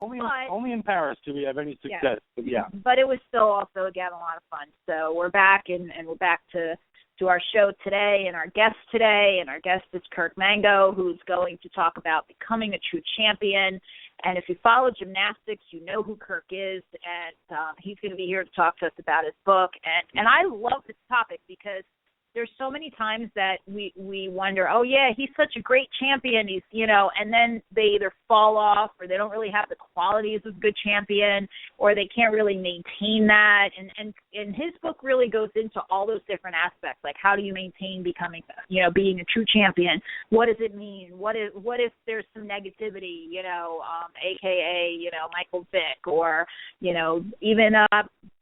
Only in Paris do we have any success. But yeah. But it was still also, again, a lot of fun. So we're back, and we're back to our show today and our guest today. And our guest is Kirk Mango, who's going to talk about becoming a true champion. And if you follow gymnastics, you know who Kirk is. And he's going to be here to talk to us about his book. And I love this topic because there's so many times that we wonder, oh, yeah, he's such a great champion, he's, and then they either fall off or they don't really have the qualities of a good champion or they can't really maintain that. And his book really goes into all those different aspects, like how do you maintain becoming, being a true champion? What does it mean? What if there's some negativity, AKA, Michael Vick or, even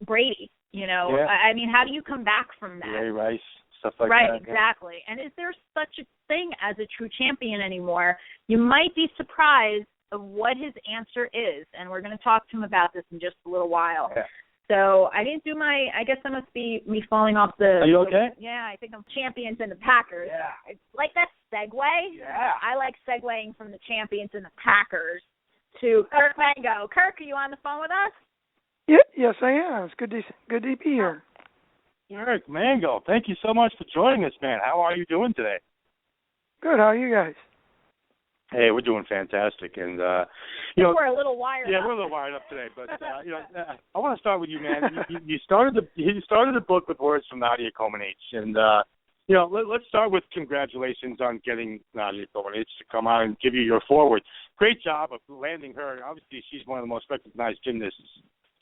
Brady, I mean, how do you come back from that? Ray Rice. Stuff like right, that. Exactly. And is there such a thing as a true champion anymore? You might be surprised of what his answer is, and we're going to talk to him about this in just a little while. Yeah. So I didn't do I guess that must be me falling off the... Are you okay? Yeah, I think I'm champions and the Packers. Yeah. It's like that segue. Yeah. I like segueing from the champions and the Packers to Kirk Mango. Kirk, are you on the phone with us? Yeah, yes, I am. It's good to be here. Kirk Mango, thank you so much for joining us, man. How are you doing today? Good. How are you guys? Hey, we're doing fantastic, and we're a little wired up. Yeah, we're a little wired up today, but I want to start with you, man. You started the book with words from Nadia Comaneci, and let's start with congratulations on getting Nadia Comaneci to come out and give you your foreword. Great job of landing her. Obviously, she's one of the most recognized gymnasts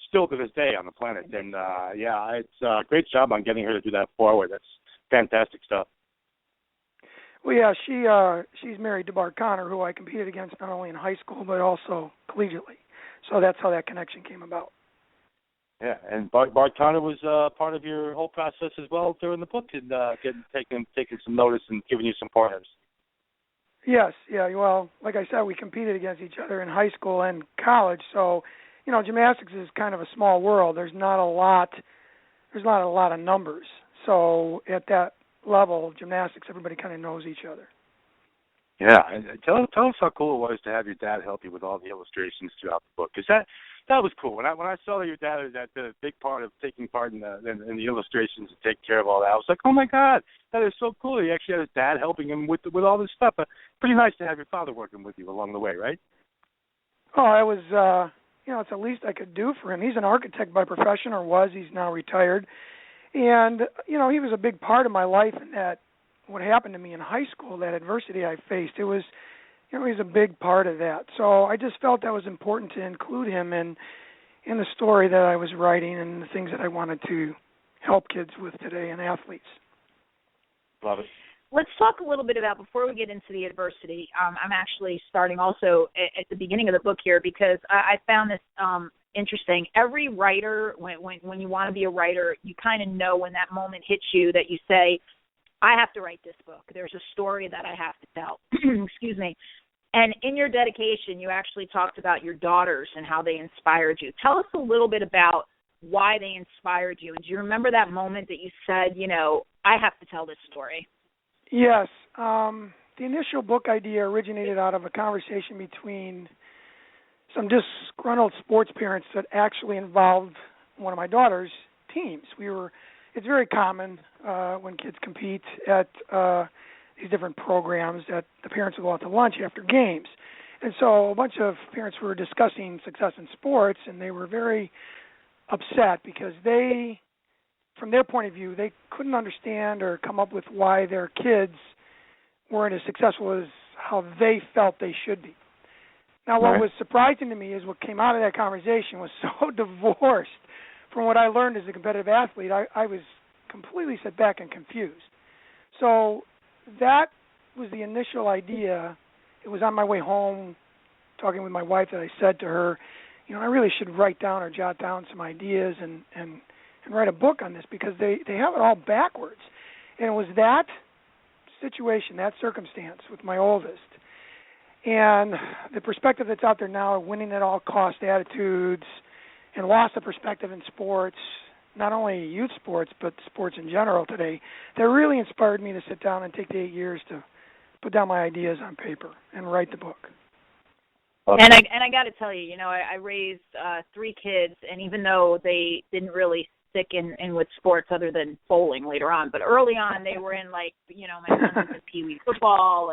still to this day on the planet, and it's a great job on getting her to do that forward. That's fantastic stuff. Well, yeah, she's married to Bart Connor, who I competed against not only in high school but also collegiately. So that's how that connection came about. Yeah, and Bart Connor was part of your whole process as well during the book, and taking some notice and giving you some pointers. Yes, yeah. Well, like I said, we competed against each other in high school and college, so. Gymnastics is kind of a small world. There's not a lot of numbers. So at that level of gymnastics, everybody kind of knows each other. Yeah, and tell us how cool it was to have your dad help you with all the illustrations throughout the book. Because that was cool. When I saw that your dad was at the big part of taking part in the illustrations and taking care of all that, I was like, oh my God, that is so cool. He actually had his dad helping him with all this stuff. Pretty nice to have your father working with you along the way, right? Oh, I was. It's the least I could do for him. He's an architect by profession, or was. He's now retired. And, he was a big part of my life, and that what happened to me in high school, that adversity I faced, it was, he's a big part of that. So I just felt that was important to include him in the story that I was writing and the things that I wanted to help kids with today and athletes. Love it. Let's talk a little bit about, before we get into the adversity, I'm actually starting also at the beginning of the book here because I found this interesting. Every writer, when you want to be a writer, you kind of know when that moment hits you that you say, I have to write this book. There's a story that I have to tell. Excuse me. And in your dedication, you actually talked about your daughters and how they inspired you. Tell us a little bit about why they inspired you. And do you remember that moment that you said, I have to tell this story? Yes. The initial book idea originated out of a conversation between some disgruntled sports parents that actually involved one of my daughter's teams. It's very common when kids compete at these different programs that the parents will go out to lunch after games. And so a bunch of parents were discussing success in sports, and they were very upset because they, from their point of view, they couldn't understand or come up with why their kids weren't as successful as how they felt they should be. Now, what was surprising to me is what came out of that conversation was so divorced from what I learned as a competitive athlete. I was completely set back and confused. So that was the initial idea. It was on my way home talking with my wife that I said to her, I really should write down or jot down some ideas and write a book on this because they have it all backwards. And it was that situation, that circumstance with my oldest, and the perspective that's out there now of winning at all cost attitudes and loss of perspective in sports, not only youth sports, but sports in general today, that really inspired me to sit down and take the 8 years to put down my ideas on paper and write the book. And I got to tell you, I raised 3 kids, and even though they didn't really stick in with sports other than bowling later on, but early on they were in my son was in Pee Wee football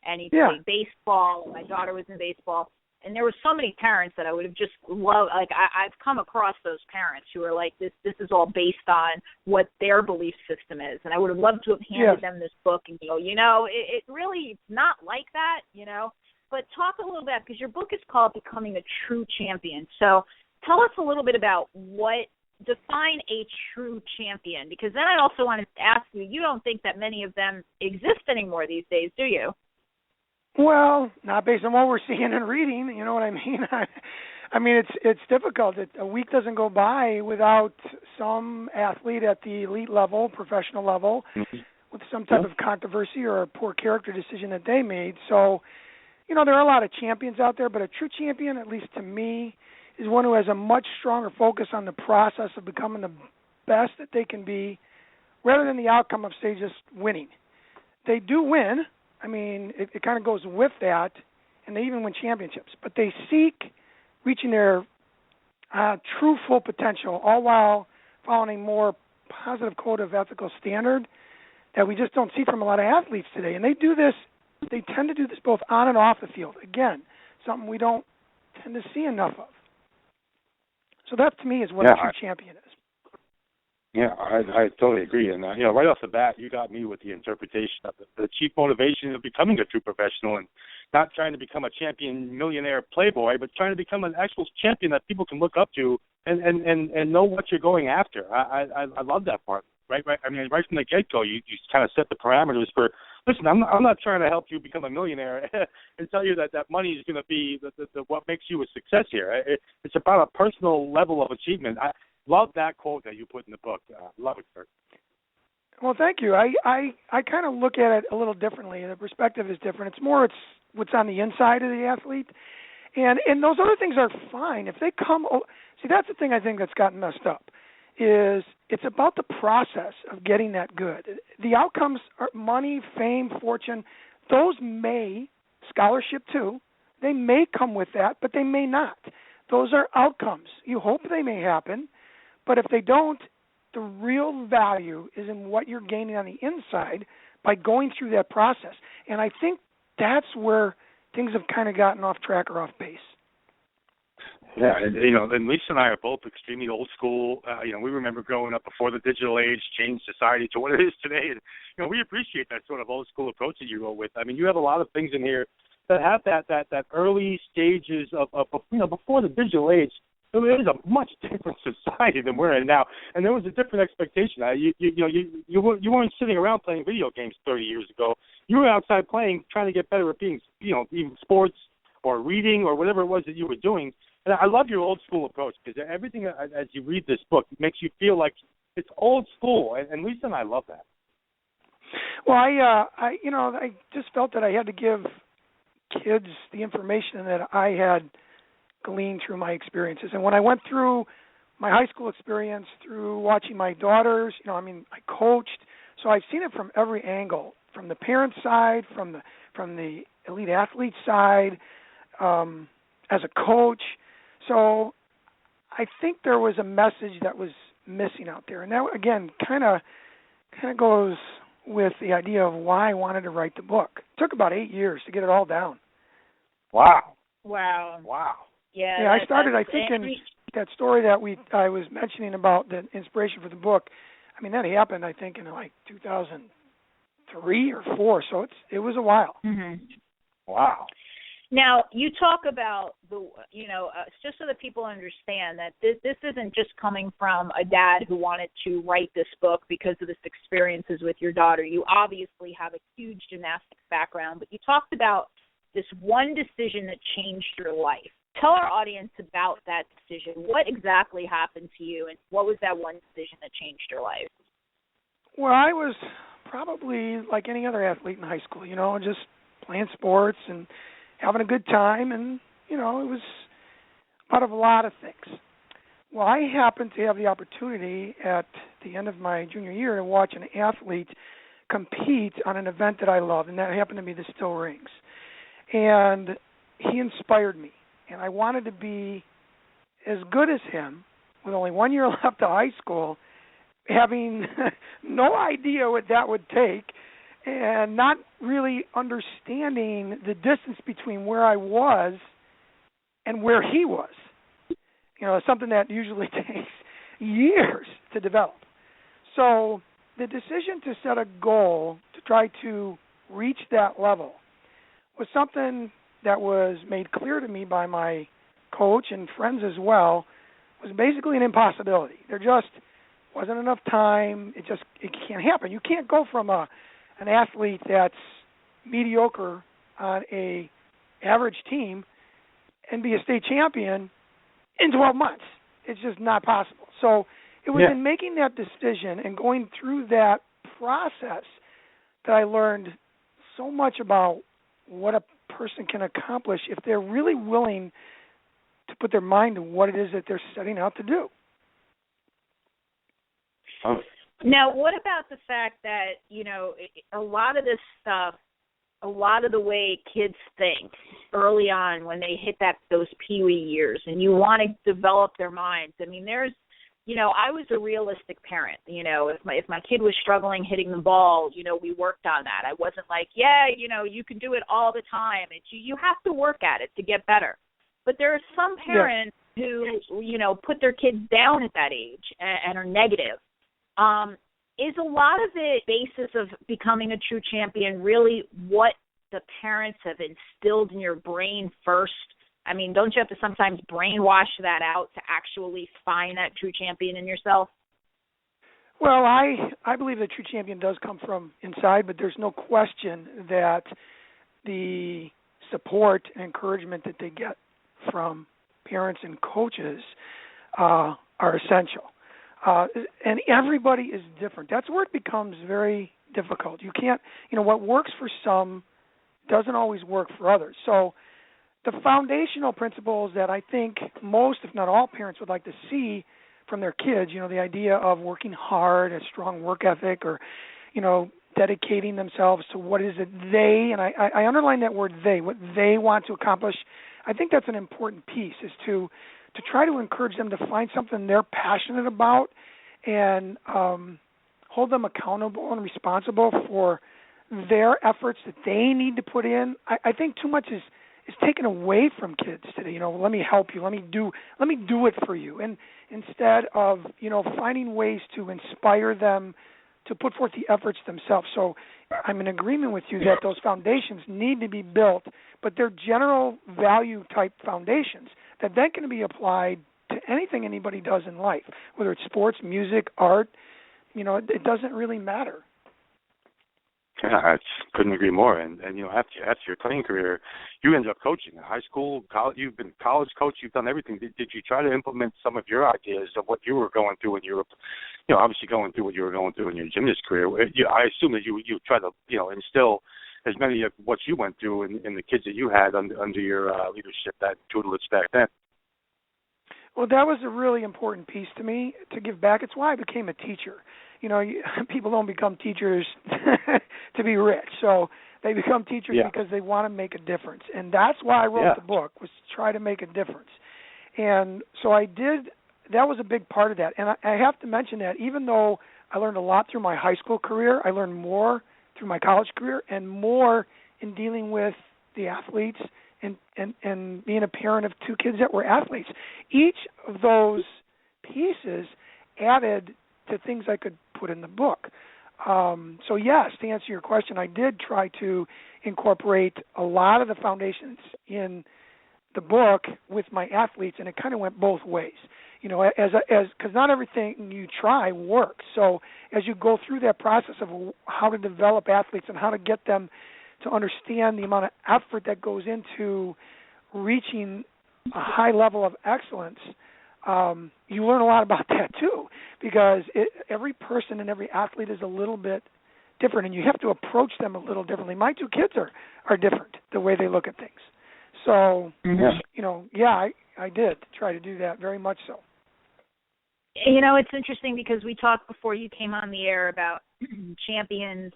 and he played baseball. And my daughter was in baseball, and there were so many parents that I would have just loved. Like I've come across those parents who are like, this is all based on what their belief system is, and I would have loved to have handed them this book and go, it really not like that, But talk a little bit, because your book is called Becoming a True Champion. So tell us a little bit about define a true champion, because then I also wanted to ask you don't think that many of them exist anymore these days, do you? Well, not based on what we're seeing and reading, you know what I mean? I mean, it's difficult. A week doesn't go by without some athlete at the elite level, professional level, with some type of controversy or a poor character decision that they made. So, there are a lot of champions out there, but a true champion, at least to me, is one who has a much stronger focus on the process of becoming the best that they can be, rather than the outcome of, say, just winning. They do win. I mean, it kind of goes with that, and they even win championships. But they seek reaching their true full potential, all while following a more positive code of ethical standard that we just don't see from a lot of athletes today. And they do this. They tend to do this both on and off the field. Again, something we don't tend to see enough of. So that, to me, is what a true champion is. Yeah, I totally agree. And, right off the bat, you got me with the interpretation of the chief motivation of becoming a true professional, and not trying to become a champion millionaire playboy, but trying to become an actual champion that people can look up to and know what you're going after. I love that part. Right. I mean, right from the get-go, you kind of set the parameters for, listen, I'm not trying to help you become a millionaire and tell you that money is going to be the what makes you a success here. It's about a personal level of achievement. I love that quote that you put in the book. Love it, Kirk. Well, thank you. I kind of look at it a little differently. The perspective is different. It's what's on the inside of the athlete. And those other things are fine. If they come – see, that's the thing I think that's gotten messed up. Is it's about the process of getting that good. The outcomes are money, fame, fortune. Those scholarship too, they may come with that, but they may not. Those are outcomes. You hope they may happen, but if they don't, the real value is in what you're gaining on the inside by going through that process. And I think that's where things have kind of gotten off track or off base. Yeah, and Lisa and I are both extremely old school. We remember growing up before the digital age changed society to what it is today. And, we appreciate that sort of old school approach that you go with. I mean, you have a lot of things in here that have that early stages of before the digital age. It was a much different society than we're in now, and there was a different expectation. You weren't sitting around playing video games 30 years ago. You were outside playing, trying to get better at being, even sports or reading or whatever it was that you were doing. And I love your old school approach, because everything as you read this book makes you feel like it's old school, and Lisa and I love that. Well, I just felt that I had to give kids the information that I had gleaned through my experiences. And when I went through my high school experience, through watching my daughters, I coached, so I've seen it from every angle, from the parent side, from the elite athlete side, as a coach. So I think there was a message that was missing out there. And that, again, kind of goes with the idea of why I wanted to write the book. It took about 8 years to get it all down. Wow. Yeah, I started, I think, in that story that I was mentioning about the inspiration for the book. I mean, that happened, I think, in like 2003 or 4, so it was a while. Mm-hmm. Wow. Now, you talk about just so that people understand that this isn't just coming from a dad who wanted to write this book because of this experiences with your daughter. You obviously have a huge gymnastics background, but you talked about this one decision that changed your life. Tell our audience about that decision. What exactly happened to you, and what was that one decision that changed your life? Well, I was probably like any other athlete in high school, just playing sports and having a good time, and, it was part of a lot of things. Well, I happened to have the opportunity at the end of my junior year to watch an athlete compete on an event that I love, and that happened to be the Still Rings. And he inspired me. and I wanted to be as good as him with only 1 year left of high school, having no idea what that would take and not really understanding the distance between where I was and where he was. You know, something that usually takes years to develop. So the decision to set a goal to try to reach that level was something that was made clear to me by my coach and friends as well, was basically an impossibility. There just wasn't enough time. It can't happen. You can't go from an athlete that's mediocre on a average team and be a state champion in 12 months. It's just not possible. So it was in making that decision and going through that process that I learned so much about what a person can accomplish if they're really willing to put their mind to what it is that they're setting out to do. Now, what about the fact that, you know, a lot of this stuff, a lot of the way kids think early on when they hit those peewee years and you want to develop their minds. I mean, there's, you know, I was a realistic parent. You know, if my kid was struggling hitting the ball, you know, we worked on that. I wasn't like, yeah, you know, you can do it all the time. You have to work at it to get better. But there are some parents who, you know, put their kids down at that age and are negative. Is a lot of the basis of becoming a true champion really what the parents have instilled in your brain first? I mean, don't you have to sometimes brainwash that out to actually find that true champion in yourself? Well, I believe the true champion does come from inside, but there's no question that the support and encouragement that they get from parents and coaches are essential. And everybody is different. That's where it becomes very difficult. You can't, you know, what works for some doesn't always work for others. So the foundational principles that I think most, if not all, parents would like to see from their kids, you know, the idea of working hard, a strong work ethic, or, you know, dedicating themselves to what is it they, and I underline that word they, what they want to accomplish. I think that's an important piece, is to try to encourage them to find something they're passionate about and hold them accountable and responsible for their efforts that they need to put in. I think too much is taken away from kids today. You know, let me help you, let me do it for you, and instead of, you know, finding ways to inspire them to put forth the efforts themselves. So I'm in agreement with you that those foundations need to be built, but they're general value type foundations that then can be applied to anything anybody does in life, whether it's sports, music, art. You know, it doesn't really matter. Yeah, I couldn't agree more. And you know, after your playing career, you ended up coaching in high school, college. You've been a college coach. You've done everything. Did you try to implement some of your ideas of what you were going through when you were, you know, obviously going through what you were going through in your gymnast career? I assume that you try to, you know, instill as many of what you went through in the kids that you had under your leadership, that tutelage back then. Well, that was a really important piece to me, to give back. It's why I became a teacher. You know, people don't become teachers to be rich. So they become teachers because they want to make a difference. And that's why I wrote the book, was to try to make a difference. And so I did. That was a big part of that. And I have to mention that even though I learned a lot through my high school career, I learned more through my college career and more in dealing with the athletes and being a parent of two kids that were athletes. Each of those pieces added to things I could put in the book. So yes, to answer your question, I did try to incorporate a lot of the foundations in the book with my athletes, and it kind of went both ways. You know, as because not everything you try works. So as you go through that process of how to develop athletes and how to get them to understand the amount of effort that goes into reaching a high level of excellence, you learn a lot about that too, because every person and every athlete is a little bit different, and you have to approach them a little differently. My two kids are different, the way they look at things. So, you know, I did try to do that, very much so. You know, it's interesting because we talked before you came on the air about champions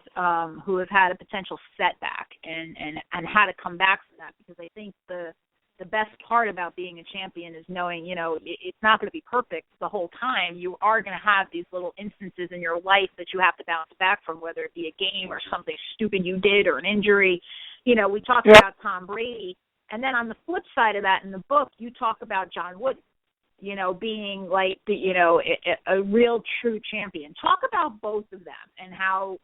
who have had a potential setback and how to come back from that, because I think the the best part about being a champion is knowing, it's not going to be perfect the whole time. You are going to have these little instances in your life that you have to bounce back from, whether it be a game or something stupid you did or an injury. We talked about Tom Brady. And then on the flip side of that, in the book, you talk about John Wooden, being like, a real true champion. Talk about both of them and how,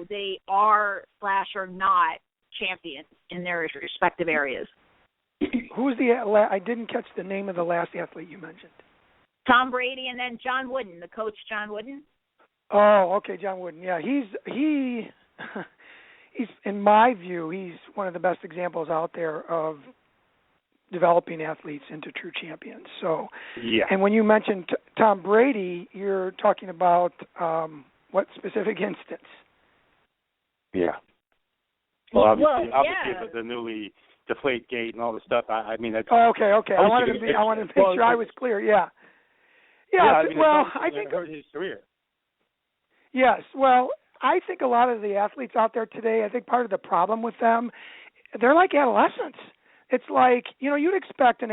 they are / are not champions in their respective areas. Who's I didn't catch the name of the last athlete you mentioned. Tom Brady and then John Wooden, the coach John Wooden. Oh, okay, John Wooden. Yeah, he's in my view, he's one of the best examples out there of developing athletes into true champions. So, yeah. And when you mentioned Tom Brady, you're talking about what specific instance? Yeah. Well, obviously the newly deflate gate and all the stuff. I mean, that's. Oh, okay. I wanted to make sure I was clear. Yeah. I think hurt his career. Yes. Well, I think a lot of the athletes out there today, I think part of the problem with them, they're like adolescents. It's like, you'd expect an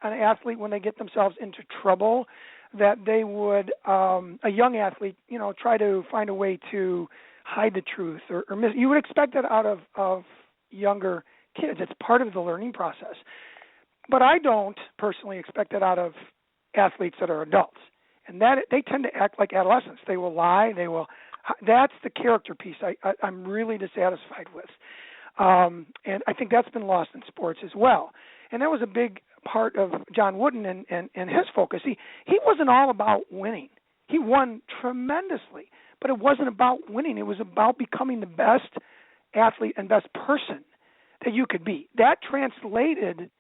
athlete when they get themselves into trouble that they would, a young athlete, try to find a way to hide the truth or you would expect that out of younger kids. It's part of the learning process. But I don't personally expect that out of athletes that are adults. And that they tend to act like adolescents. They will lie. That's the character piece I'm really dissatisfied with. And I think that's been lost in sports as well. And that was a big part of John Wooden and his focus. He wasn't all about winning. He won tremendously, but it wasn't about winning. It was about becoming the best athlete and best person that you could be. That transferred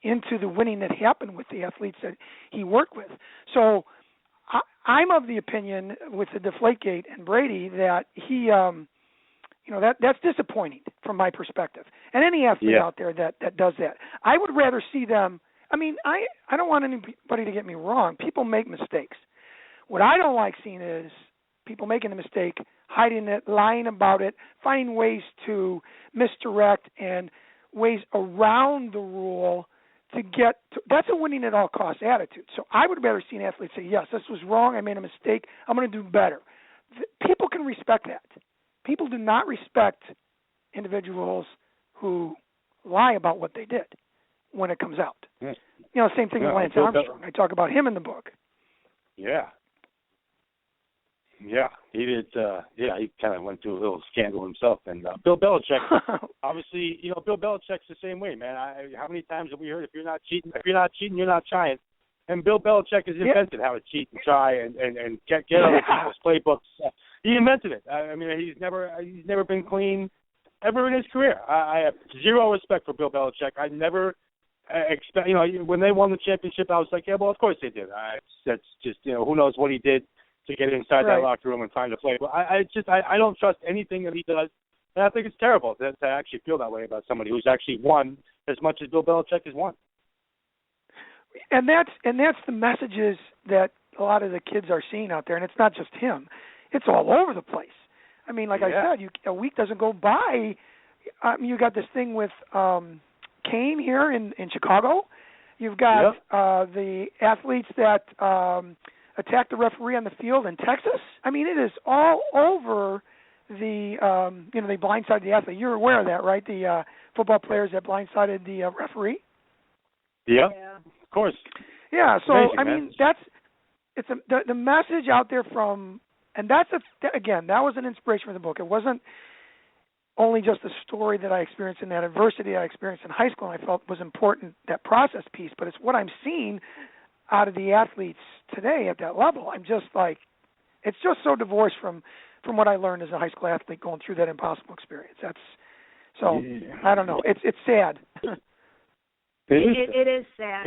into the winning that happened with the athletes that he worked with. So I'm of the opinion with the Deflategate and Brady that he, that's disappointing from my perspective. And any athlete out there that does that, I would rather see them. I mean, I don't want anybody to get me wrong. People make mistakes. What I don't like seeing is people making a mistake, hiding it, lying about it, finding ways to misdirect and ways around the rule to get to, that's a winning at all costs attitude. So I would rather see an athlete say, yes, this was wrong, I made a mistake, I'm going to do better. People can respect that. People do not respect individuals who lie about what they did when it comes out. Yes. Same thing with Lance Armstrong. I talk about him in the book. Yeah. Yeah, he did. He kind of went through a little scandal himself. And Bill Belichick, obviously, Bill Belichick's the same way, man. How many times have we heard, if you're not cheating, you're not trying. And Bill Belichick has invented how to cheat and try and get other people's playbooks. He invented it. I mean, he's never been clean ever in his career. I have zero respect for Bill Belichick. I never expect. When they won the championship, I was like, yeah, well, of course they did. That's just who knows what he did to get inside that locker room and find a play. But I don't trust anything that he does, and I think it's terrible to actually feel that way about somebody who's actually won as much as Bill Belichick has won. And that's the messages that a lot of the kids are seeing out there, and it's not just him; it's all over the place. I mean, like I said, a week doesn't go by. You got this thing with Kane here in Chicago. You've got the athletes that attacked the referee on the field in Texas. I mean, it is all over the, they blindsided the athlete. You're aware of that, right? The football players that blindsided the referee? Yeah, of course. Yeah, so, amazing, I mean, it's the message out there from, and that was an inspiration for the book. It wasn't only just the story that I experienced in that adversity I experienced in high school and I felt was important, that process piece, but it's what I'm seeing out of the athletes today at that level. I'm just like, it's just so divorced from what I learned as a high school athlete going through that impossible experience. I don't know. It's sad. It is sad.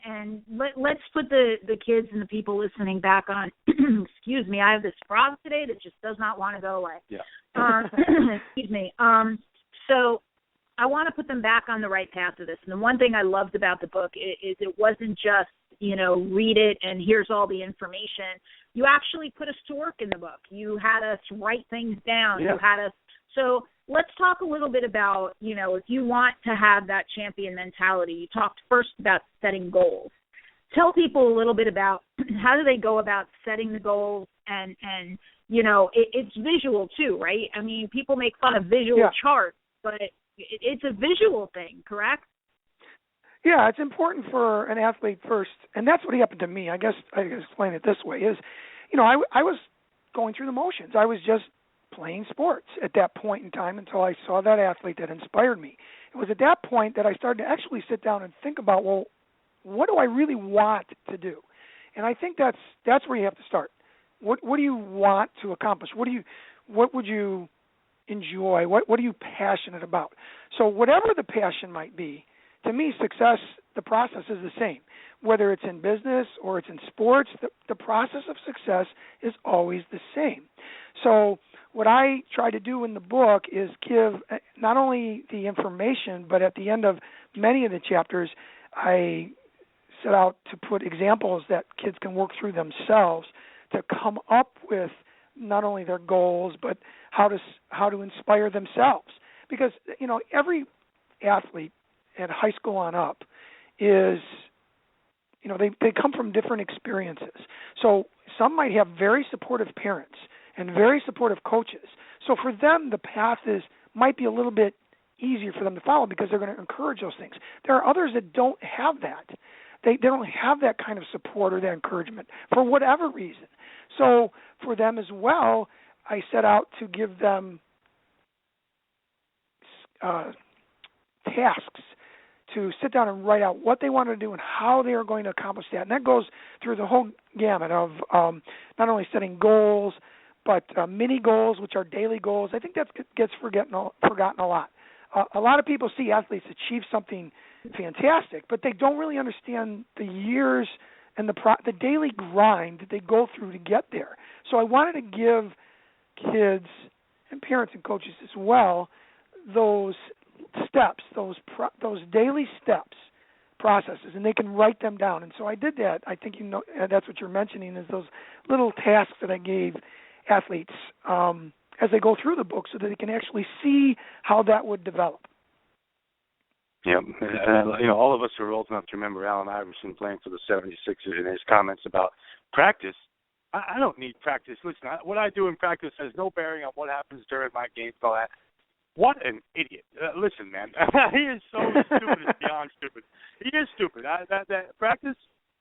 And let's put the kids and the people listening back on. Excuse me, I have this frog today that just does not want to go away. Yeah. Excuse me. So I want to put them back on the right path of this. And the one thing I loved about the book is it wasn't just, read it and here's all the information. You actually put us to work in the book. You had us write things down. Yeah. You had us. So let's talk a little bit about, if you want to have that champion mentality, you talked first about setting goals. Tell people a little bit about how do they go about setting the goals, and it's visual too, right? I mean, people make fun of visual charts, but it's a visual thing, correct? Yeah, it's important for an athlete first, and that's what happened to me. I guess I can explain it this way, is, I was going through the motions. I was just playing sports at that point in time until I saw that athlete that inspired me. It was at that point that I started to actually sit down and think about, well, what do I really want to do? And I think that's where you have to start. What do you want to accomplish? What would you enjoy? What are you passionate about? So whatever the passion might be, to me, success, the process is the same. Whether it's in business or it's in sports, the process of success is always the same. So what I try to do in the book is give not only the information, but at the end of many of the chapters, I set out to put examples that kids can work through themselves to come up with not only their goals, but how to inspire themselves. Because, every athlete at high school on up is, they come from different experiences. So some might have very supportive parents and very supportive coaches. So for them, the path might be a little bit easier for them to follow because they're going to encourage those things. There are others that don't have that. They don't have that kind of support or that encouragement for whatever reason. So for them as well, I set out to give them tasks to sit down and write out what they want to do and how they are going to accomplish that. And that goes through the whole gamut of not only setting goals, but mini goals, which are daily goals. I think that gets forgotten a lot. A lot of people see athletes achieve something fantastic, but they don't really understand the years and the daily grind that they go through to get there. So I wanted to give kids and parents and coaches as well those steps, those daily steps, processes, and they can write them down. And so I did that. I think that's what you're mentioning, is those little tasks that I gave athletes as they go through the book so that they can actually see how that would develop. Yeah, all of us are old enough to remember Allen Iverson playing for the 76ers and his comments about practice. I don't need practice. Listen, what I do in practice has no bearing on what happens during my games. All that. What an idiot! Listen, man, he is so stupid. It's beyond stupid. He is stupid. That practice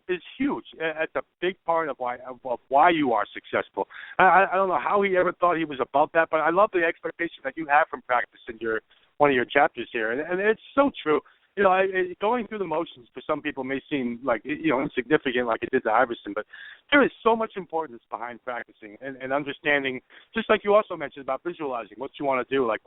is huge. It's a big part of why you are successful. I don't know how he ever thought he was above that, but I love the expectation that you have from practice in one of your chapters here, and it's so true. Going through the motions for some people may seem like insignificant, like it did to Iverson, but there is so much importance behind practicing and understanding. Just like you also mentioned about visualizing what you want to do, like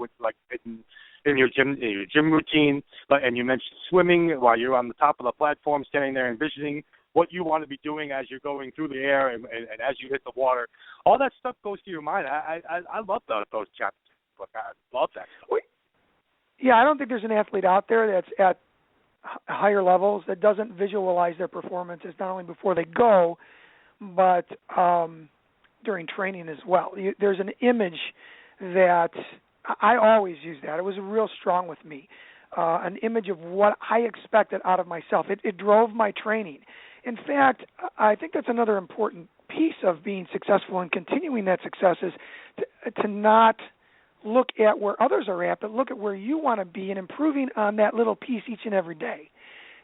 in your gym routine, and you mentioned swimming while you're on the top of the platform, standing there envisioning what you want to be doing as you're going through the air and as you hit the water. All that stuff goes to your mind. I love those chapters. I love that stuff. Yeah, I don't think there's an athlete out there that's at higher levels that doesn't visualize their performances, not only before they go, but during training as well. There's an image that I always use that. It was real strong with me, an image of what I expected out of myself. It drove my training. In fact, I think that's another important piece of being successful and continuing that success is to not look at where others are at, but look at where you want to be and improving on that little piece each and every day.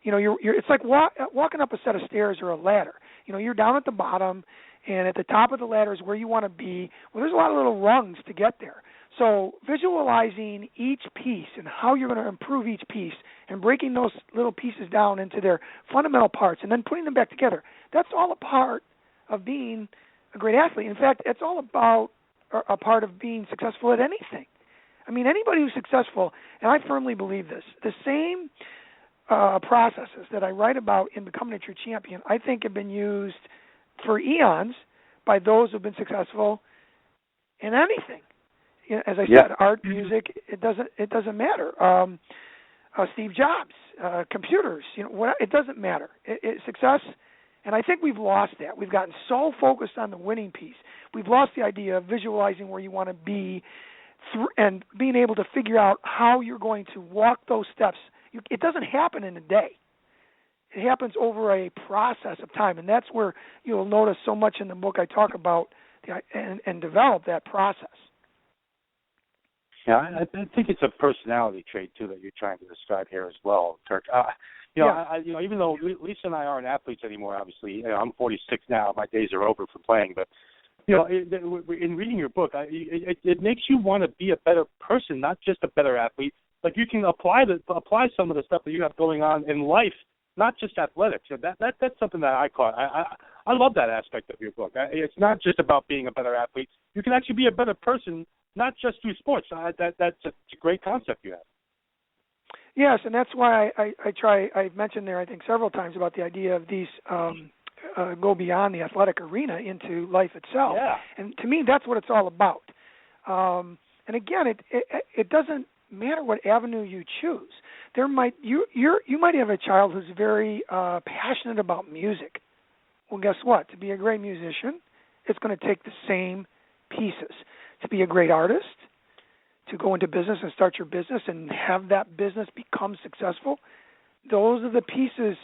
It's like walking up a set of stairs or a ladder. You're down at the bottom, and at the top of the ladder is where you want to be. Well, there's a lot of little rungs to get there. So visualizing each piece and how you're going to improve each piece and breaking those little pieces down into their fundamental parts and then putting them back together, that's all a part of being a great athlete. In fact, it's all about a part of being successful at anything. I mean, anybody who's successful, and I firmly believe this, the same processes that I write about in Becoming a True Champion, I think have been used for eons by those who have been successful in anything. As I said, art, music, it doesn't matter. Steve Jobs, computers, it doesn't matter. Success. And I think we've lost that. We've gotten so focused on the winning piece. We've lost the idea of visualizing where you want to be and being able to figure out how you're going to walk those steps. It doesn't happen in a day. It happens over a process of time, and that's where you'll notice so much in the book I talk about and develop that process. Yeah, I think it's a personality trait too that you're trying to describe here as well, Kirk. Even though Lisa and I aren't athletes anymore, obviously, I'm 46 now. My days are over for playing, but in reading your book, it makes you want to be a better person, not just a better athlete. Like you can apply some of the stuff that you have going on in life, not just athletics. So that's something that I caught. I love that aspect of your book. It's not just about being a better athlete. You can actually be a better person, not just through sports. That's a great concept you have. Yes, and that's why I've mentioned there, I think, several times about the idea of these go beyond the athletic arena into life itself. Yeah. And to me, that's what it's all about. And again, it doesn't matter what avenue you choose. You might have a child who's very passionate about music. Well, guess what? To be a great musician, it's going to take the same pieces. To be a great artist, to go into business and start your business and have that business become successful, those are the pieces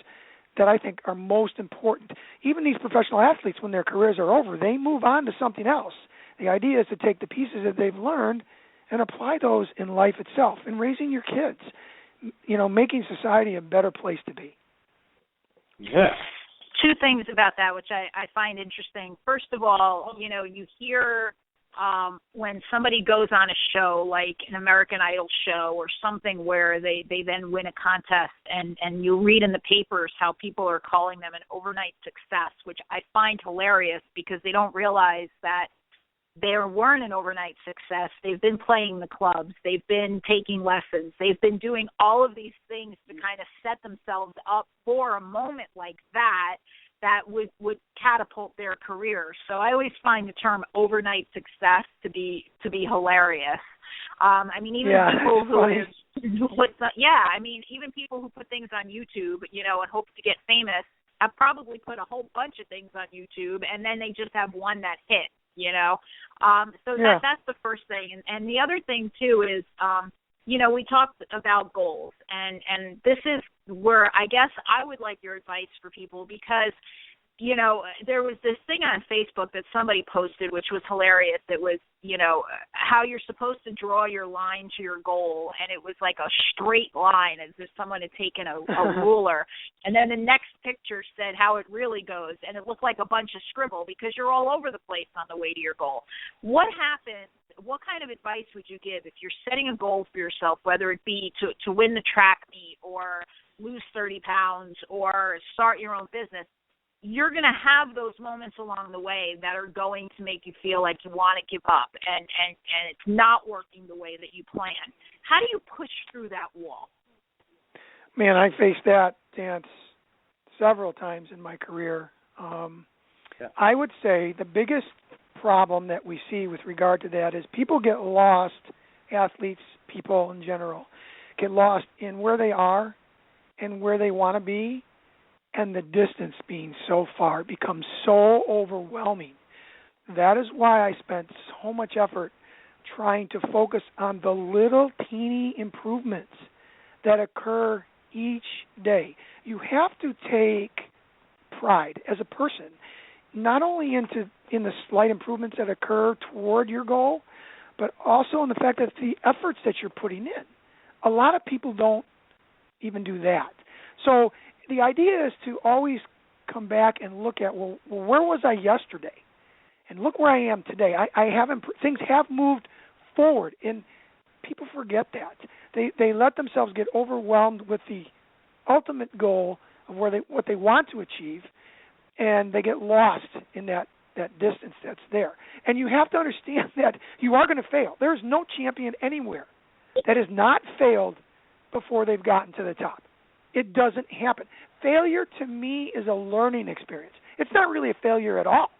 that I think are most important. Even these professional athletes, when their careers are over, they move on to something else. The idea is to take the pieces that they've learned and apply those in life itself, in raising your kids, making society a better place to be. Yeah. Two things about that which I find interesting. First of all, you hear when somebody goes on a show like an American Idol show or something where they then win a contest and you read in the papers how people are calling them an overnight success, which I find hilarious because they don't realize that they weren't an overnight success. They've been playing the clubs. They've been taking lessons. They've been doing all of these things to kind of set themselves up for a moment like that would catapult their career. So I always find the term overnight success to be hilarious. People even people who put things on YouTube, and hope to get famous, have probably put a whole bunch of things on YouTube, and then they just have one that hit. That's the first thing. And the other thing, too, is, we talked about goals. And this is where I guess I would like your advice for people because, there was this thing on Facebook that somebody posted, which was hilarious. It was, how you're supposed to draw your line to your goal. And it was like a straight line as if someone had taken a ruler. And then the next picture said how it really goes. And it looked like a bunch of scribble because you're all over the place on the way to your goal. What happens? What kind of advice would you give if you're setting a goal for yourself, whether it be to win the track meet or lose 30 pounds or start your own business? You're going to have those moments along the way that are going to make you feel like you want to give up and it's not working the way that you planned. How do you push through that wall? Man, I faced that dance several times in my career. I would say the biggest problem that we see with regard to that is people get lost, athletes, people in general, get lost in where they are and where they want to be, and the distance being so far becomes so overwhelming. That is why I spent so much effort trying to focus on the little teeny improvements that occur each day. You have to take pride as a person, not only in the slight improvements that occur toward your goal, but also in the fact that the efforts that you're putting in. A lot of people don't even do that. So the idea is to always come back and look at, well, where was I yesterday? And look where I am today. Things have moved forward, and people forget that. They let themselves get overwhelmed with the ultimate goal of what they want to achieve, and they get lost in that distance that's there. And you have to understand that you are going to fail. There's no champion anywhere that has not failed before they've gotten to the top. It doesn't happen. Failure to me is a learning experience. It's not really a failure at all.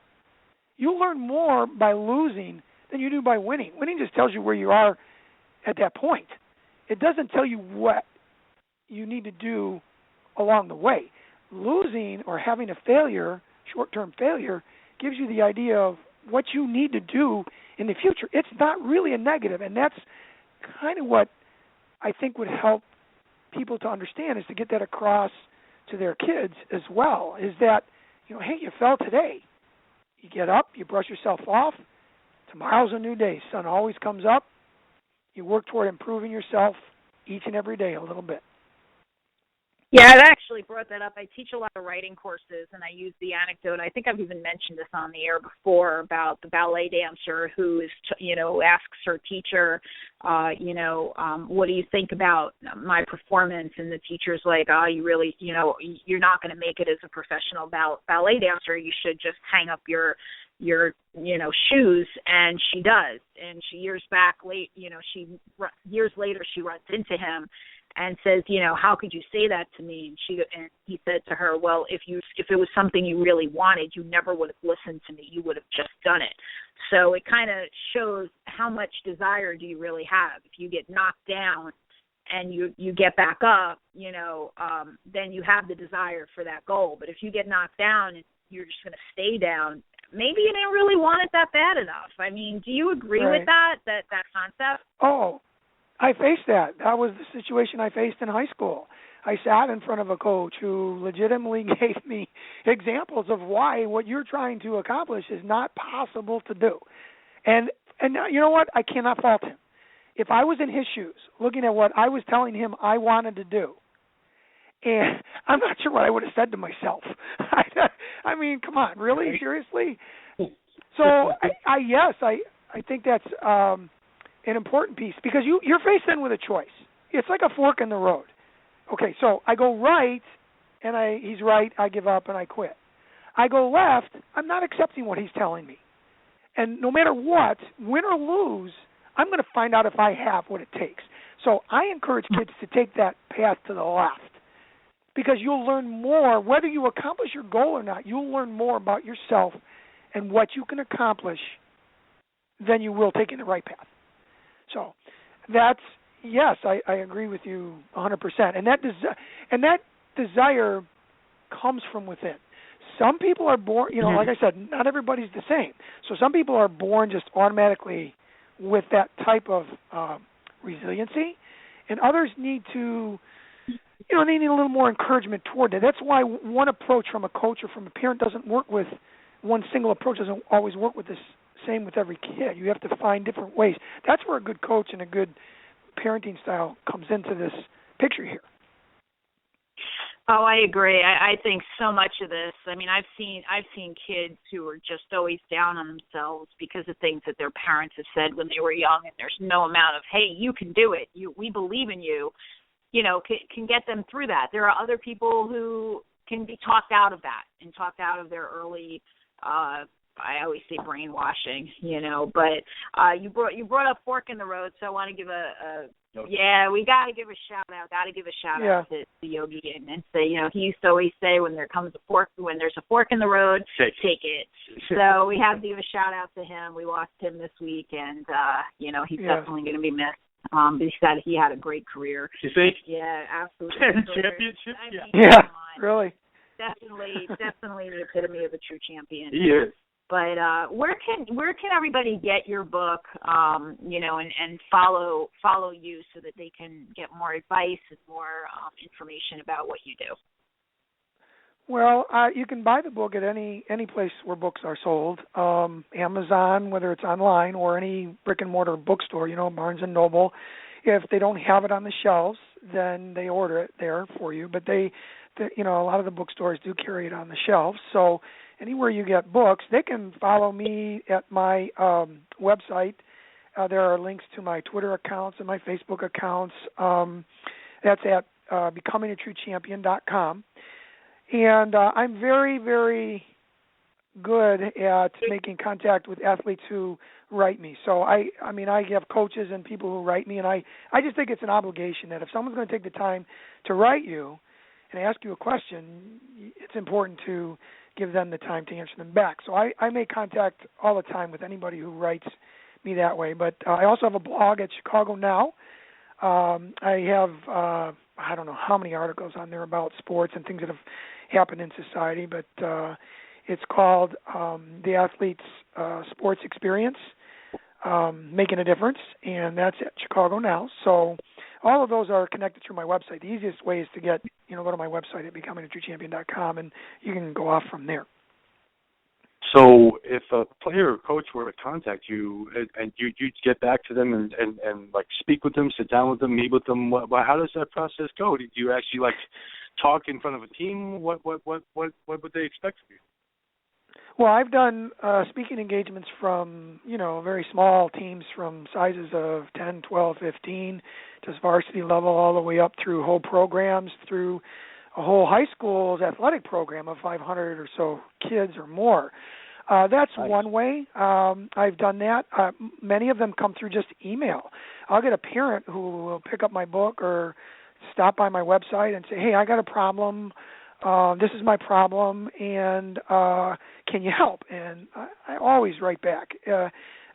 You learn more by losing than you do by winning. Winning just tells you where you are at that point. It doesn't tell you what you need to do along the way. Losing or having a failure, short-term failure, gives you the idea of what you need to do in the future. It's not really a negative, and that's kind of what I think would help people to understand, is to get that across to their kids as well, is that, hey, you fell today. You get up, you brush yourself off. Tomorrow's a new day. Sun always comes up. You work toward improving yourself each and every day a little bit. Yeah, I actually brought that up. I teach a lot of writing courses, and I use the anecdote. I think I've even mentioned this on the air before about the ballet dancer who is, asks her teacher, what do you think about my performance? And the teacher's like, oh, you really, you're not going to make it as a professional ballet dancer. You should just hang up your shoes. And she does. And years later she runs into him and says, how could you say that to me? And he said to her, well, if it was something you really wanted, you never would have listened to me. You would have just done it. So it kind of shows how much desire do you really have. If you get knocked down and you get back up, then you have the desire for that goal. But if you get knocked down and you're just going to stay down, maybe you didn't really want it that bad enough. I mean, do you agree with that concept? Oh, I faced that. That was the situation I faced in high school. I sat in front of a coach who legitimately gave me examples of why what you're trying to accomplish is not possible to do. And you know what? I cannot fault him. If I was in his shoes, looking at what I was telling him I wanted to do, and I'm not sure what I would have said to myself. I mean, come on, really? Seriously? So, I think that's an important piece, because you're faced then with a choice. It's like a fork in the road. Okay, so I go right, and he's right, I give up and I quit. I go left, I'm not accepting what he's telling me. And no matter what, win or lose, I'm going to find out if I have what it takes. So I encourage kids to take that path to the left, because you'll learn more. Whether you accomplish your goal or not, you'll learn more about yourself and what you can accomplish than you will taking the right path. So that's, yes, I agree with you 100%. And that desire comes from within. Some people are born, like I said, not everybody's the same. So some people are born just automatically with that type of resiliency, and others need to, they need a little more encouragement toward that. That's why one approach from a coach or from a parent doesn't work with, one single approach doesn't always work with this. Same with every kid. You have to find different ways. That's where a good coach and a good parenting style comes into this picture here. Oh, I agree. I think so much of this. I mean, I've seen kids who are just always down on themselves because of things that their parents have said when they were young, and there's no amount of, hey, you can do it. We believe in you. Can get them through that. There are other people who can be talked out of that and talked out of their early. I always say brainwashing, but you brought up fork in the road, so I want to give we got to give a shout out to Yogi and say, he used to always say when there's a fork in the road, take it. So we have to give a shout out to him. We lost him this week, and he's definitely going to be missed. But he had a great career. You think? Yeah, absolutely. Championship? Really. Definitely the epitome of a true champion. He is. But where can everybody get your book, and follow you so that they can get more advice and more information about what you do? Well, you can buy the book at any place where books are sold, Amazon, whether it's online, or any brick and mortar bookstore, Barnes and Noble. If they don't have it on the shelves, then they order it there for you. But a lot of the bookstores do carry it on the shelves. So anywhere you get books, they can follow me at my website. There are links to my Twitter accounts and my Facebook accounts. That's at becomingatruechampion.com. And I'm very, very good at making contact with athletes who write me. So I have coaches and people who write me, and I just think it's an obligation that if someone's going to take the time to write you and ask you a question, it's important to give them the time to answer them back. So I make contact all the time with anybody who writes me that way. But I also have a blog at Chicago Now. I have I don't know how many articles on there about sports and things that have happened in society, but It's called The Athlete's Sports Experience, Making a Difference, and that's at Chicago Now. So all of those are connected through my website. The easiest way is to go to my website at becomingatruechampion.com, and you can go off from there. So if a player or coach were to contact you and you'd get back to them and like speak with them, sit down with them, meet with them, how does that process go? Did you actually like talk in front of a team? What would they expect from you? Well, I've done speaking engagements from, very small teams from sizes of 10, 12, 15, just varsity level all the way up through whole programs, through a whole high school's athletic program of 500 or so kids or more. That's nice. One way. I've done that. Many of them come through just email. I'll get a parent who will pick up my book or stop by my website and say, hey, I got a problem. This is my problem, and can you help? And I always write back.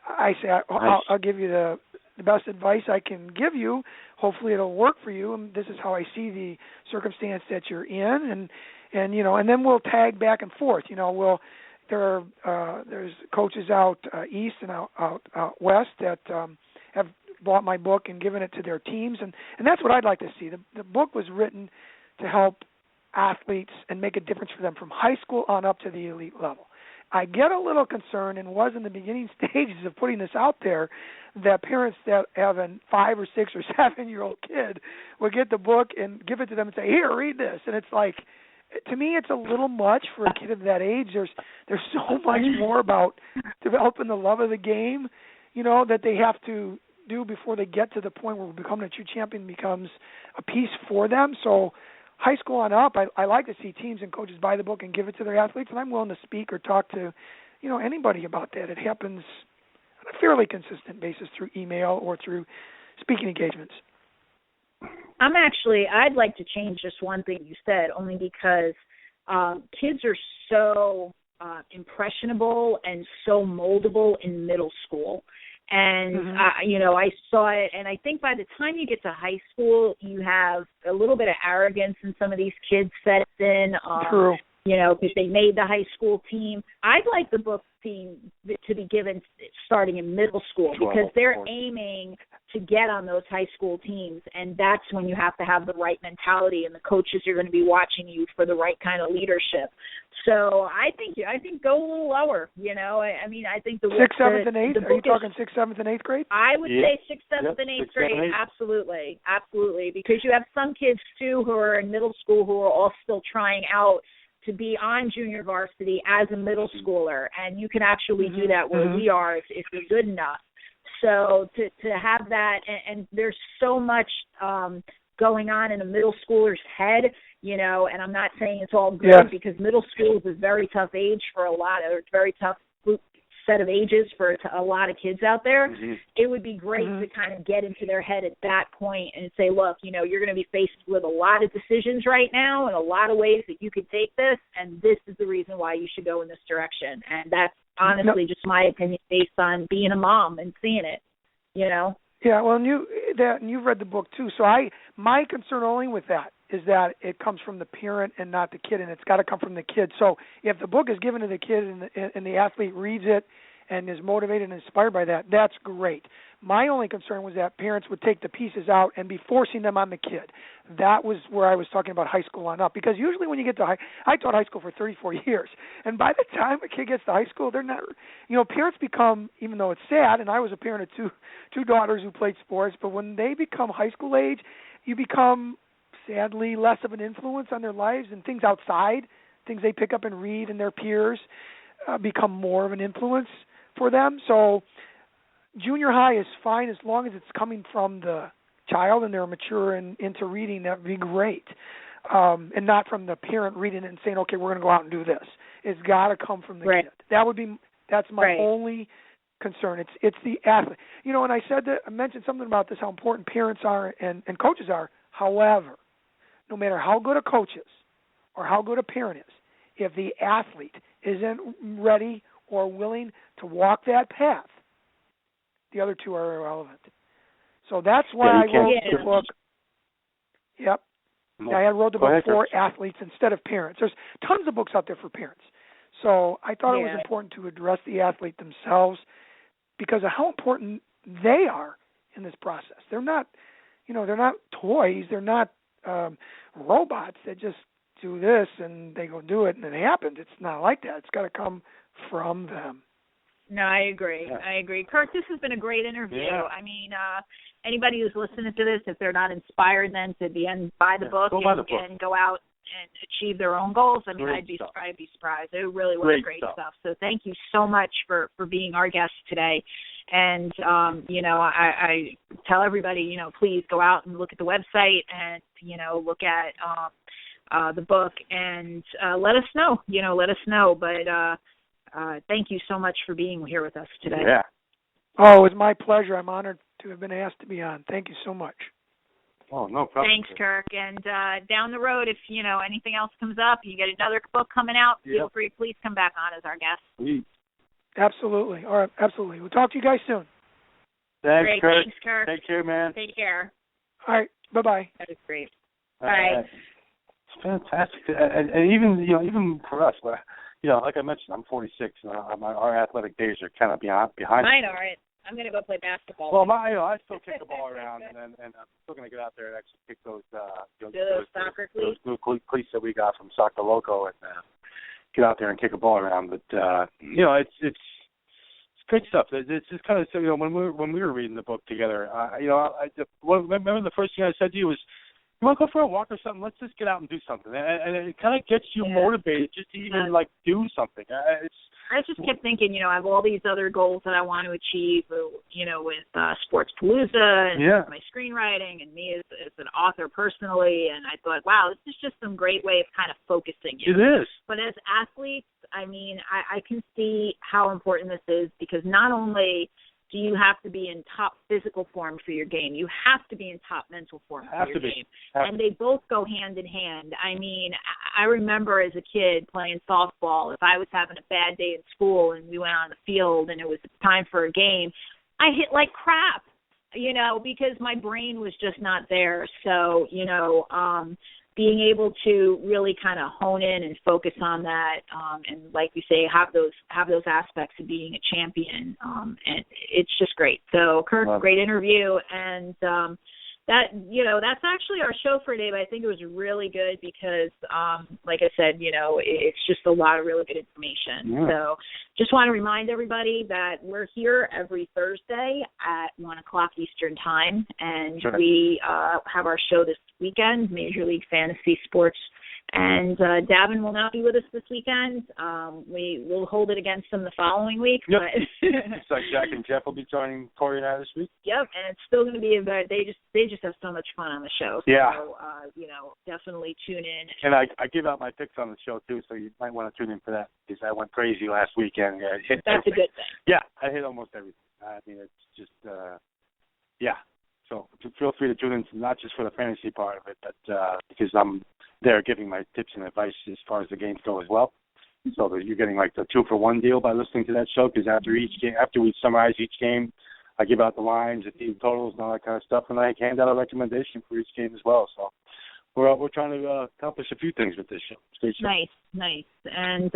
I say, I'll give you the best advice I can give you. Hopefully it'll work for you, and this is how I see the circumstance that you're in, and then we'll tag back and forth. There's coaches out east and out west that have bought my book and given it to their teams, and that's what I'd like to see. The book was written to help athletes and make a difference for them from high school on up to the elite level. I get a little concerned, and was in the beginning stages of putting this out there, that parents that have a 5 or 6 or 7-year-old kid will get the book and give it to them and say, here, read this. And it's like, to me, it's a little much for a kid of that age. There's so much more about developing the love of the game, that they have to do before they get to the point where becoming a true champion becomes a piece for them. So high school on up, I like to see teams and coaches buy the book and give it to their athletes, and I'm willing to speak or talk to, anybody about that. It happens on a fairly consistent basis through email or through speaking engagements. I'd like to change just one thing you said, only because kids are so impressionable and so moldable in middle school. And, I saw it, and I think by the time you get to high school, you have a little bit of arrogance in some of these kids sets in. True. Because they made the high school team. I'd like the book team to be given starting in middle school, because they're aiming to get on those high school teams, and that's when you have to have the right mentality, and the coaches are going to be watching you for the right kind of leadership. So I think go a little lower. I think the 6th, 7th, and 8th. Are you talking 6th, 7th, and 8th grade? I would say 6th, 7th, and 8th grade. Absolutely, because you have some kids too who are in middle school who are all still trying out to be on junior varsity as a middle schooler, and you can actually do that where we are if you're good enough. So to have that, and there's so much going on in a middle schooler's head, and I'm not saying it's all good, because middle school is a very tough age for very tough set of ages for a lot of kids out there. It would be great to kind of get into their head at that point and say, look, you're going to be faced with a lot of decisions right now and a lot of ways that you could take this, and this is the reason why you should go in this direction. And that's honestly just my opinion based on being a mom and seeing it, Yeah, well, and you've read the book too. So my concern only with that is that it comes from the parent and not the kid, and it's got to come from the kid. So if the book is given to the kid and the athlete reads it and is motivated and inspired by that, that's great. My only concern was that parents would take the pieces out and be forcing them on the kid. That was where I was talking about high school on up, because usually when you get to I taught high school for 34 years, and by the time a kid gets to high school, they're not, parents become, even though it's sad, and I was a parent of two daughters who played sports, but when they become high school age, you become sadly less of an influence on their lives, and things outside, things they pick up and read and their peers become more of an influence for them. So junior high is fine as long as it's coming from the child and they're mature and into reading. That would be great. And not from the parent reading it and saying, okay, we're going to go out and do this. It's got to come from the kid. That's my only concern. It's the athlete. And I mentioned something about this, how important parents are and coaches are. However, no matter how good a coach is or how good a parent is, if the athlete isn't ready or willing to walk that path, the other two are irrelevant. So that's why I wrote the book. I wrote the book for athletes instead of parents. There's tons of books out there for parents. So I thought it was important to address the athlete themselves because of how important they are in this process. They're not, they're not toys. They're not robots that just do this and they go do it and it happens. It's not like that. It's got to come from them. No, I agree. Yeah. I agree. Kirk, this has been a great interview. Yeah. I mean, anybody who's listening to this, if they're not inspired then to buy the book and go out and achieve their own goals, I mean, I'd be surprised. It really was great stuff. So thank you so much for being our guest today. And, I tell everybody, please go out and look at the website and, look at the book and let us know. Let us know. But thank you so much for being here with us today. Yeah. Oh, it was my pleasure. I'm honored to have been asked to be on. Thank you so much. Oh, no problem. Thanks, Kirk. And down the road, if, anything else comes up, you get another book coming out, feel free, please come back on as our guest. Please. Absolutely. All right, absolutely. We'll talk to you guys soon. Thanks, Great. Kirk. Thanks, Kirk. Take care, man. Take care. All right, bye-bye. That was great. Bye. It's fantastic. And even for us, like I mentioned, I'm 46. Our athletic days are kind of behind. Mine aren't. I'm going to go play basketball. Well, I still kick the ball around, and I'm still going to get out there and actually kick those soccer cleats. Those new cleats that we got from Soccer Loco, and get out there and kick a ball around. But it's great stuff. It's just kind of when we were reading the book together. Remember the first thing I said to you was, "You want to go for a walk or something? Let's just get out and do something." And it kind of gets you motivated just to even do something. I just kept thinking, I have all these other goals that I want to achieve, with Sports Palooza and my screenwriting and me as an author personally. And I thought, wow, this is just some great way of kind of focusing. It is. But as athletes, I mean, I can see how important this is because not only do you have to be in top physical form for your game, you have to be in top mental form for your game. And they both go hand in hand. I mean, I remember as a kid playing softball, if I was having a bad day in school and we went on the field and it was time for a game, I hit like crap, because my brain was just not there. So, being able to really kind of hone in and focus on that, and like you say, have those aspects of being a champion, and it's just great. So, Kirk, great interview, and that's actually our show for today. But I think it was really good because, like I said, it's just a lot of really good information. Yeah. So, just want to remind everybody that we're here every Thursday at 1:00 Eastern Time, and we have our show this weekend, Major League Fantasy Sports. And Davin will not be with us this weekend. We will hold it against him the following week. Yep. But It's like Jack and Jeff will be joining Corey and I this week. Yep, and it's still going to be they just have so much fun on the show. Yeah. So definitely tune in. And I give out my picks on the show too, so you might want to tune in for that because I went crazy last weekend. That's a good thing. Yeah, I hit almost everything. I mean, it's just So feel free to tune in, not just for the fantasy part of it, but because I'm there giving my tips and advice as far as the games go as well. So that you're getting like the 2-for-1 deal by listening to that show, because after we summarize each game, I give out the lines, the team totals, and all that kind of stuff, and I hand out a recommendation for each game as well. So we're trying to accomplish a few things with this show. Stay tuned. Nice. And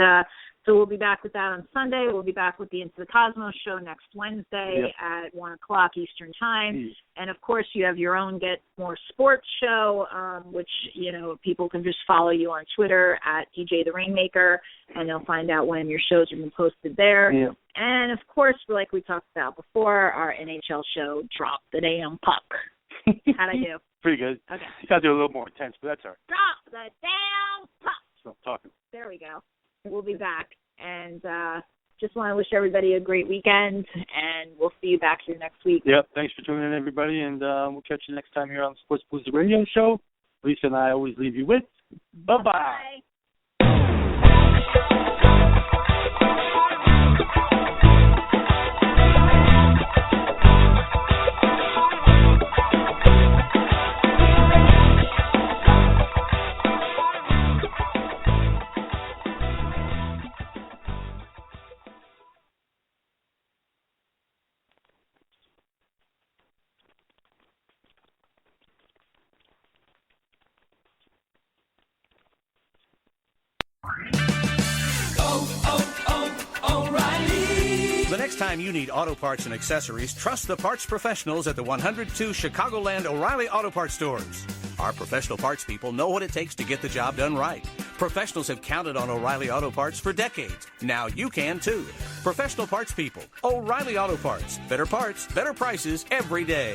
so we'll be back with that on Sunday. We'll be back with the Into the Cosmos show next Wednesday at 1:00 Eastern Time. And, of course, you have your own Get More Sports show, which, people can just follow you on Twitter at DJ the Rainmaker, and they'll find out when your shows are being posted there. Yeah. And, of course, like we talked about before, our NHL show, Drop the Damn Puck. How'd I do? Pretty good. Okay. You got to do a little more intense, but that's all right. Drop the damn puck. So I'm talking. There we go. We'll be back. And just want to wish everybody a great weekend, and we'll see you back here next week. Yep. Thanks for tuning in, everybody, and we'll catch you next time here on the Sports Palooza Radio Show. Lisa and I always leave you with bye-bye. Bye. The next time you need auto parts and accessories, trust the parts professionals at the 102 Chicagoland O'Reilly Auto Parts stores. Our professional parts people know what it takes to get the job done right. Professionals have counted on O'Reilly Auto Parts for decades. Now you can too. Professional parts people. O'Reilly Auto Parts. Better parts, better prices every day.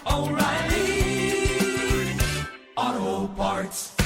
O'Reilly Auto Parts.